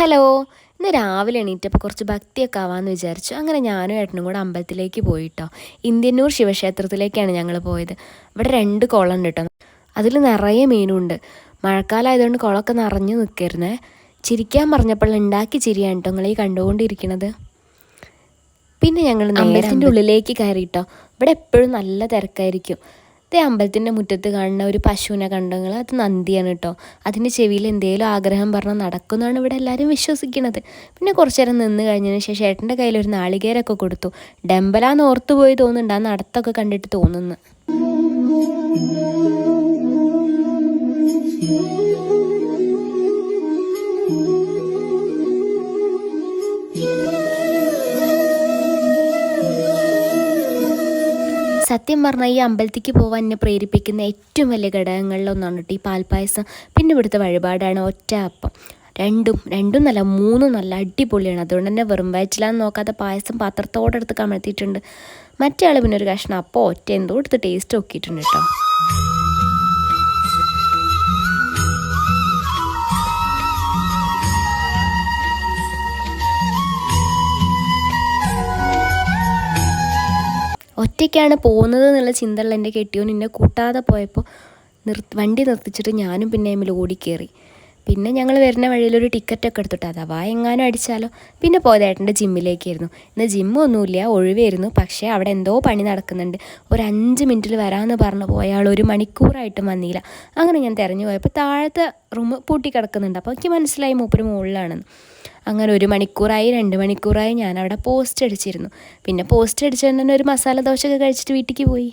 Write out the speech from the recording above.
Hello. ഇന്ന് രാവിലെ എണീറ്റപ്പോൾ കുറച്ച് ഭക്തിയൊക്കെ ആവാമെന്ന് വിചാരിച്ചു. അങ്ങനെ ഞാനും ഏട്ടനും കൂടെ അമ്പലത്തിലേക്ക് പോയിട്ടോ. ഇന്ത്യന്നൂർ ശിവക്ഷേത്രത്തിലേക്കാണ് ഞങ്ങൾ പോയത്. ഇവിടെ 2 കുളമുണ്ട് കേട്ടോ. അതിൽ നിറയെ മീനുണ്ട്. മഴക്കാലമായതുകൊണ്ട് കുളമൊക്കെ നിറഞ്ഞു നിൽക്കരുന്നേ. ചിരിക്കാൻ പറഞ്ഞപ്പോൾ ഉണ്ടാക്കി ചിരിയാണ് കേട്ടോ നിങ്ങൾ ഈ കണ്ടുകൊണ്ടിരിക്കുന്നത്. പിന്നെ ഞങ്ങൾ അമ്പലത്തിൻ്റെ ഉള്ളിലേക്ക് കയറിയിട്ടോ. ഇവിടെ എപ്പോഴും നല്ല തിരക്കായിരിക്കും. അമ്പലത്തിൻ്റെ മുറ്റത്ത് കാണുന്ന ഒരു പശുവിനെ കണ്ടെങ്കിൽ അത് നന്ദിയാണ് കേട്ടോ. അതിൻ്റെ ചെവിയിൽ എന്തെങ്കിലും ആഗ്രഹം പറഞ്ഞാൽ നടക്കുന്നതാണ് ഇവിടെ എല്ലാവരും വിശ്വസിക്കുന്നത്. പിന്നെ കുറച്ച് നേരം നിന്ന് കഴിഞ്ഞതിന് ശേഷം ഏട്ടൻ്റെ കയ്യിൽ ഒരു നാളികേരമൊക്കെ കൊടുത്തു. ഡെമ്പലാന്ന് ഓർത്തു പോയി തോന്നുന്നുണ്ട് ആ നടത്തൊക്കെ കണ്ടിട്ട് തോന്നുന്നു. സത്യം പറഞ്ഞാൽ ഈ അമ്പലത്തിലേക്ക് പോകാൻ എന്നെ പ്രേരിപ്പിക്കുന്ന ഏറ്റവും വലിയ ഘടകങ്ങളിലൊന്നാണ് കേട്ടോ ഈ പാൽപ്പായസം. പിന്നെ ഇവിടുത്തെ വഴിപാടാണ് ഒറ്റ അപ്പം. രണ്ടും നല്ല 3 നല്ല അടിപൊളിയാണ്. അതുകൊണ്ട് തന്നെ വെറും വയറ്റിലാന്ന് നോക്കാതെ പായസം പാത്രത്തോടെ എടുത്ത് കമഴ്ത്തിയിട്ടുണ്ട്. മറ്റേ ആൾ പിന്നെ ഒരു കഷ്ണം അപ്പം ഒറ്റ എന്തോ എടുത്ത് ടേസ്റ്റ് നോക്കിയിട്ടുണ്ട് കേട്ടോ. ഒറ്റയ്ക്കാണ് പോകുന്നത് എന്നുള്ള ചിന്തയുള്ള എൻ്റെ കെട്ടിയോൻ എന്നെ കൂട്ടാതെ പോയപ്പോൾ വണ്ടി നിർത്തിച്ചിട്ട് ഞാനും പിന്നെ അതിൽ ഓടിക്കയറി. പിന്നെ ഞങ്ങൾ വരുന്ന വഴിയിലൊരു ടിക്കറ്റൊക്കെ എടുത്തിട്ട് അഥവാ എങ്ങാനും അടിച്ചാലോ. പിന്നെ പോയത് ഏട്ടൻ്റെ ജിമ്മിലേക്കായിരുന്നു. ഇന്ന് ജിമ്മൊന്നുമില്ല, ഒഴിവായിരുന്നു. പക്ഷേ അവിടെ എന്തോ പണി നടക്കുന്നുണ്ട്. ഒരു 5 മിനിറ്റിൽ വരാമെന്ന് പറഞ്ഞു പോയാൽ 1 മണിക്കൂറായിട്ടും വന്നില്ല. അങ്ങനെ ഞാൻ തിരഞ്ഞു പോയപ്പോൾ താഴത്തെ റൂം പൂട്ടി കിടക്കുന്നുണ്ട്. അപ്പോൾ എനിക്ക് മനസ്സിലായി മൂപ്പര് മുകളിലാണെന്ന്. അങ്ങനെ 1 മണിക്കൂറായി 2 മണിക്കൂറായി ഞാനവിടെ പോസ്റ്റ് അടിച്ചിരുന്നു. പിന്നെ പോസ്റ്റ് അടിച്ചുകൊണ്ട് തന്നെ ഒരു മസാല ദോശയൊക്കെ കഴിച്ചിട്ട് വീട്ടിലേക്ക് പോയി.